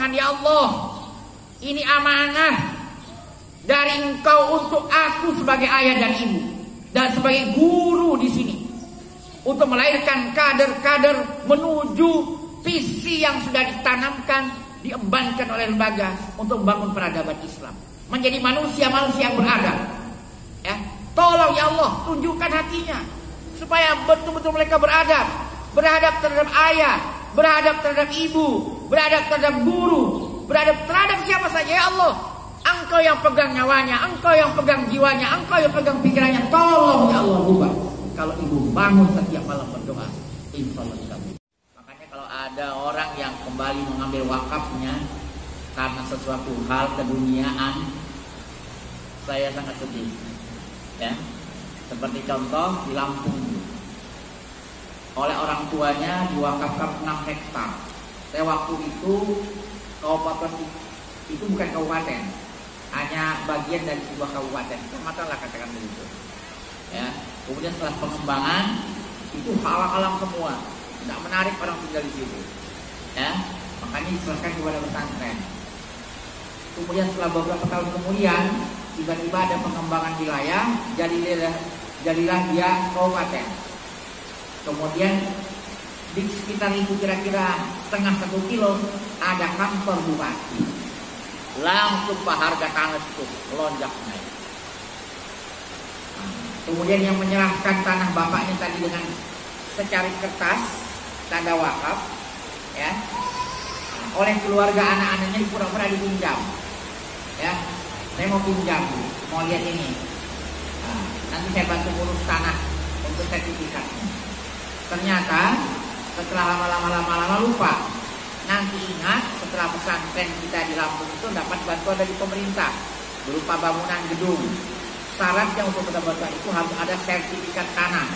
Tuhan, ya Allah, ini amanah dari Engkau untuk aku sebagai ayah dan ibu dan sebagai guru di sini, untuk melahirkan kader-kader menuju visi yang sudah ditanamkan, diembankan oleh lembaga untuk membangun peradaban Islam, menjadi manusia-manusia yang beradab. Ya, tolong ya Allah, tunjukkan hatinya supaya betul-betul mereka beradab terhadap ayah, beradab terhadap ibu, beradab terhadap guru, beradab terhadap siapa saja. Ya Allah, Engkau yang pegang nyawanya, Engkau yang pegang jiwanya, Engkau yang pegang pikirannya. Tolong ya Allah, rubah. Kalau ibu bangun setiap malam berdoa, insya Allah kamu. Makanya kalau ada orang yang kembali mengambil wakafnya karena sesuatu hal keduniaan, saya sangat sedih. Ya, seperti contoh di Lampung, oleh orang tuanya diwakafkan 6 hektar. Saya waktu itu kabupaten itu bukan kabupaten, hanya bagian dari sebuah kabupaten, kecamatan lah katakan begitu. Ya, kemudian setelah pengembangan itu alam-alam semua, tidak menarik orang tinggal di situ. Ya, makanya diserahkan kepada pesantren. Kemudian setelah beberapa tahun kemudian tiba-tiba ada pengembangan wilayah, jadilah dia kabupaten. Kemudian di sekitar itu kira-kira setengah 1 kilo ada kantor bupati. Langsung harga tanah itu melonjak naik. Kemudian yang menyerahkan tanah bapaknya tadi dengan secari kertas tanda wakaf, ya, oleh keluarga anak-anaknya pura-pura dipinjam. Ya, saya mau pinjam, mau lihat ini. Nanti saya bantu urus tanah untuk sertifikatnya. Ternyata setelah lama-lama lupa. Nanti ingat setelah pesantren kita di Lampung itu dapat bantuan dari pemerintah berupa bangunan gedung. Syaratnya untuk mendapatkan itu harus ada sertifikat tanah.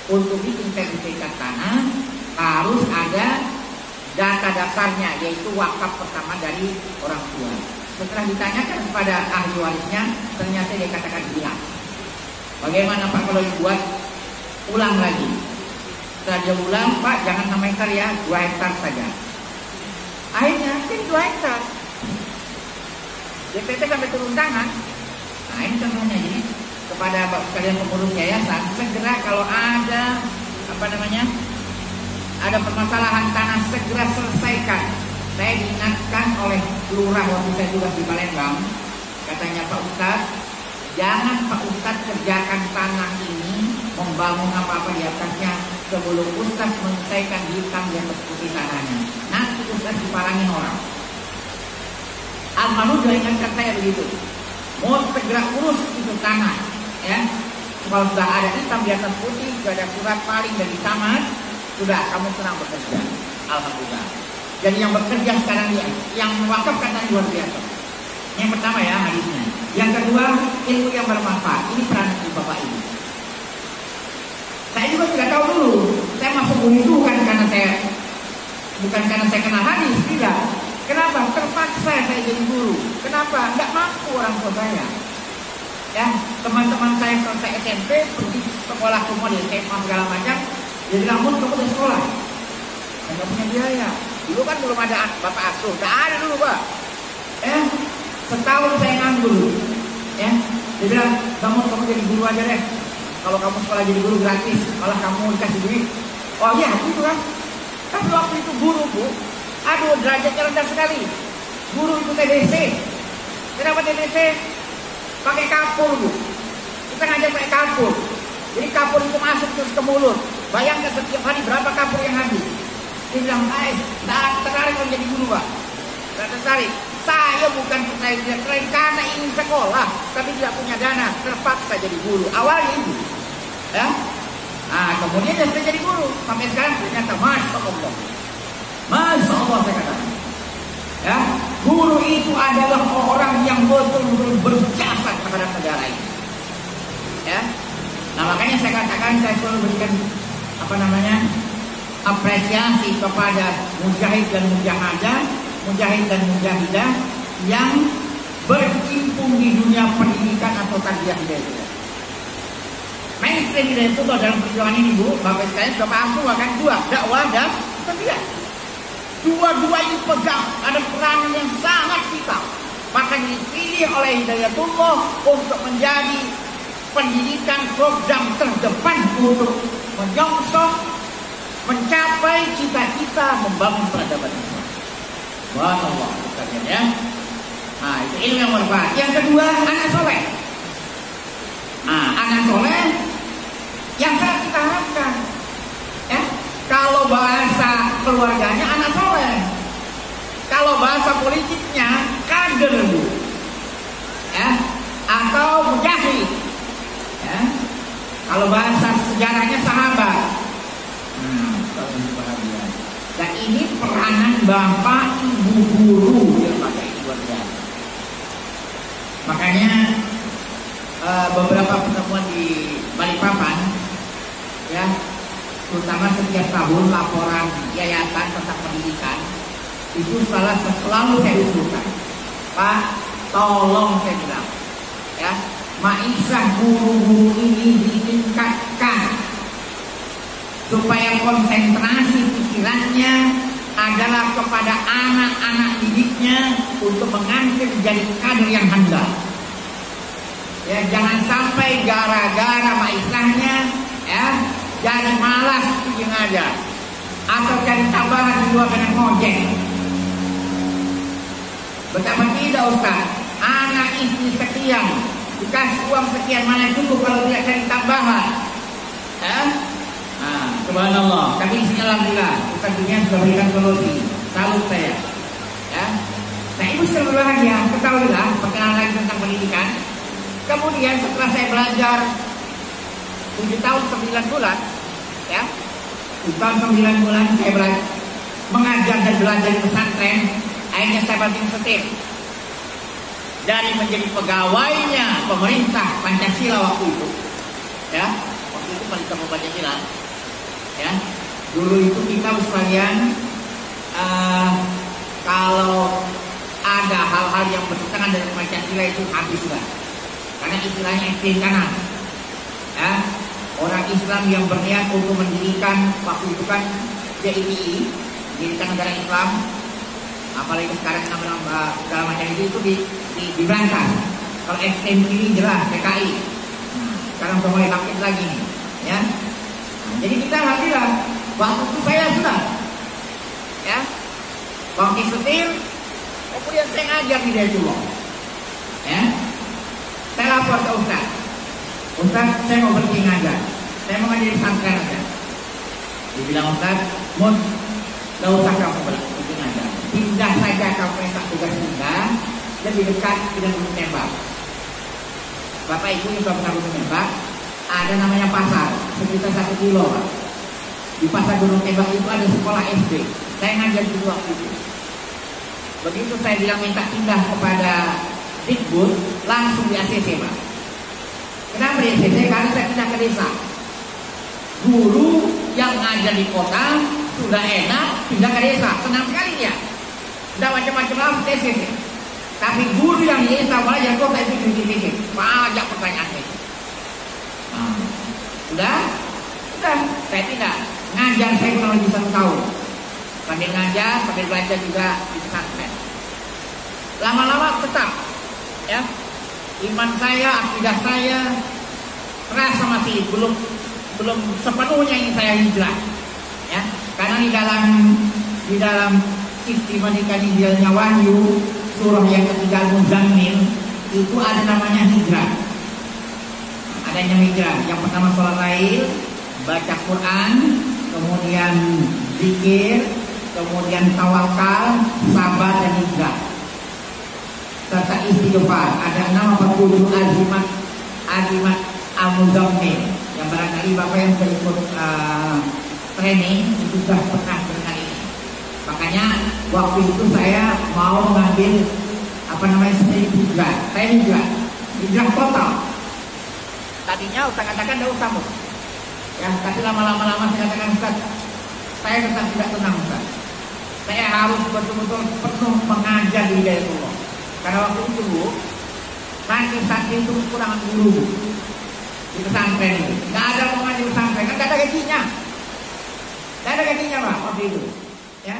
Untuk bikin sertifikat tanah harus ada data dasarnya, yaitu wakaf pertama dari orang tua. Setelah ditanyakan kepada ahli warisnya, ternyata dia katakan hilang. Bagaimana Pak kalau dibuat? Ulang lagi. Setelah dia ulang, Pak jangan 6 hektar ya, 2 hektar saja. Akhirnya jadi 2 hektar. DPT sampai turun tangan. Nah ini contohnya. Jadi kepada Bapak sekalian pengurus yayasan, segera kalau ada ada permasalahan tanah segera selesaikan. Saya diingatkan oleh lurah waktu saya juga di Palembang, katanya Pak Ustadz, jangan Pak Ustadz kerjakan tanah ini, membangun apa-apa di atasnya sebelum Ustadz menyelesaikan hitam di atas putih tanahnya. Nanti Ustadz dipalangin orang. Al-Manu juga ingatkan saya begitu. Mau segera urus itu tanah, ya. Kalau sudah ada hitam di atas putih, sudah ada surat paling dari tamat, sudah kamu senang bekerja. Alhamdulillah. Jadi yang bekerja sekarang dia, yang mewakafkan tadi luar biasa. Yang pertama ya hadisnya. Yang kedua, ilmu yang bermanfaat. Ini peranan di Bapak Ibu. Saya juga tidak tahu dulu. Saya masuk guru itu bukan karena saya kenal hadis, tidak. Kenapa? Terpaksa saya jadi guru. Kenapa? Tidak mampu orang tua saya. Ya, teman-teman saya selesai SMP pergi sekolah semua di SMA segala macam. Jadi namun kamu udah sekolah, nggak punya biaya. Dulu kan belum ada bapak asuh, nggak ada dulu Pak. Setahun saya nganggur. Ya, dia bilang kamu jadi guru aja deh. Kalau kamu sekolah jadi guru gratis, malah kamu dikasih duit. Oh iya, gitu kan. Tapi waktu itu guru Bu, aduh derajatnya rendah sekali. Guru itu TDC. Kenapa TDC? Pakai kapur Bu. Kita ngajar pakai kapur. Jadi kapur itu masuk terus ke mulut. Bayangkan setiap hari berapa kapur yang habis. Dia bilang, tak tertarik menjadi guru Pak. Tak tertarik. Saya bukan tidak tertarik karena ingin sekolah, tapi tidak punya dana, terpaksa jadi guru. Awalnya itu, ya. Nah, kemudian saya jadi guru. Sampai sekarang ternyata Masya Allah. Masya Allah saya katakan. Ya, guru itu adalah orang yang betul-betul berjasa kepada negara ini. Ya. Nah, makanya saya katakan saya selalu berikan apresiasi kepada mujahid dan mujahadah, mujahid dan mujahidah yang berkecimpung di dunia pendidikan atau tarbiyah hidayah. Mainstream hidayah itu dalam perjuangan ini Bu, Bapak sekalian sudah paham semua kan, 2 dakwah dan tarbiyah. Dua-dua ini pegang, ada peranan yang sangat vital. Makanya dipilih oleh Hidayatullah untuk menjadi pendidikan program terdepan untuk menyongsong, mencapai cita-cita membangun peradaban Islam. Subhanallah, ya. Nah, itu ilmu yang bermanfaat. Yang kedua, anak soleh. Nah, anak soleh yang sangat kita harapkan, ya. Kalau bahasa keluarganya anak soleh, kalau bahasa politiknya kader, ya, atau mujahid, ya. Kalau bahasa sejarahnya sahabat. Dan ini peranan bapak ibu guru yang pakai luar biasa. Makanya beberapa pertemuan di Balikpapan, ya, terutama setiap tahun laporan yayasan tentang pendidikan itu selalu saya usulkan, Pak, tolong saya bilang, ya, maisah guru-guru ini ditingkatkan supaya konsentrasi pikirannya adalah kepada anak-anak didiknya untuk mengantar jadi kader yang handal. Ya, jangan sampai gara-gara maisahnya, ya, jadi malas pergi ngajar atau cari tambahan di luar dengan ngojek. Betapa tidak, Ustaz? Anak istri sekian, dikasih uang sekian, mana cukup kalau tidak cari tambahan, ya? Nah, subhanallah. Tapi isinya alhamdulillah, Ustaz dunia sudah berikan solusi. Salut saya, ya. Nah, ibu sudah berbahagia. Ketahuilah perkenalan lagi tentang pendidikan. Kemudian setelah saya belajar 7 tahun 9 bulan, ya, 7 tahun 9 bulan saya belajar mengajar dan belajar di pesantren. Akhirnya saya banting setir dari menjadi pegawainya pemerintah Pancasila waktu itu, ya. Waktu itu Pancasila Pancasila, ya. Dulu itu kita sekalian kalau ada hal-hal yang bertentangan dengan Pancasila itu habis sudah. Karena istilahnya ekstrim kanan, ya. Orang Islam yang berniat untuk mendirikan waktu itu kan JII, mendirikan negara Islam, apalagi sekarang nama segala macam itu diberantas. Kalau ekstrem kiri jelas PKI. Sekarang udah mulai bangkit lagi nih, ya. Nah, jadi kita alhamdulillah waktu itu saya sudah, ya, bangkit setir, kemudian saya ngajar di Hidayatullah, ya. Saya lapor ke Ustaz, Ustaz, saya mau berhenti ngajar, saya mau ngajar di pesantren aja. Dibilang Ustaz, Mun, gak usah kamu berhenti ngajar, pindah saja kamu minta tugas pindah, lebih dekat dengan gunung tembak. Bapak Ibu yang sudah pernah gunung tembak, ada namanya pasar, sekitar 1 kilo, Pak. Di pasar gunung tembak itu ada sekolah SD. Saya ngajar di waktu itu. Begitu saya bilang minta pindah kepada Dikbud, langsung di ACC, Pak. Kenapa di ACC? Karena saya pindah ke desa. Guru yang ngajar di kota sudah enak, pindah ke desa, senang sekali dia. Tidak macam-macam langsung di ACC. Tapi guru yang di desa belajar kota itu dikit-dikit. Banyak pertanyaannya. Sudah, saya pindah. Ngajar saya kurang lebih 1 tahun. Sambil ngajar, sambil belajar juga di pesantren. Lama-lama tetap, ya, iman saya, akidah saya terasa masih belum sepenuhnya ini saya hijrah, ya. Karena di dalam istimewa hidayahnya Wahyu surah yang ketiga Al-Muzammil itu ada namanya hijrah. Adanya hijrah. Yang pertama sholat lail, baca Quran, kemudian zikir, kemudian tawakal, sabar dan hijrah, serta istighfar. Ada 67 azimat Al-Muzammil yang barangkali Bapak yang sudah ikut training itu sudah pernah dengar ini. Makanya waktu itu saya mau mengambil seperti hijrah. Saya hijrah total. Tadinya Ustaz katakan tidak usah, ya, tapi lama-lama saya katakan, Ustaz, saya tetap tidak tenang, Ustaz. Saya harus betul-betul penuh mengajar di Hidayatullah. Karena waktu itu santri itu kekurangan guru di pesantren itu. Nggak ada pengajar di pesantren, kan nggak ada gajinya. Nggak ada gajinya, Pak, waktu itu, ya.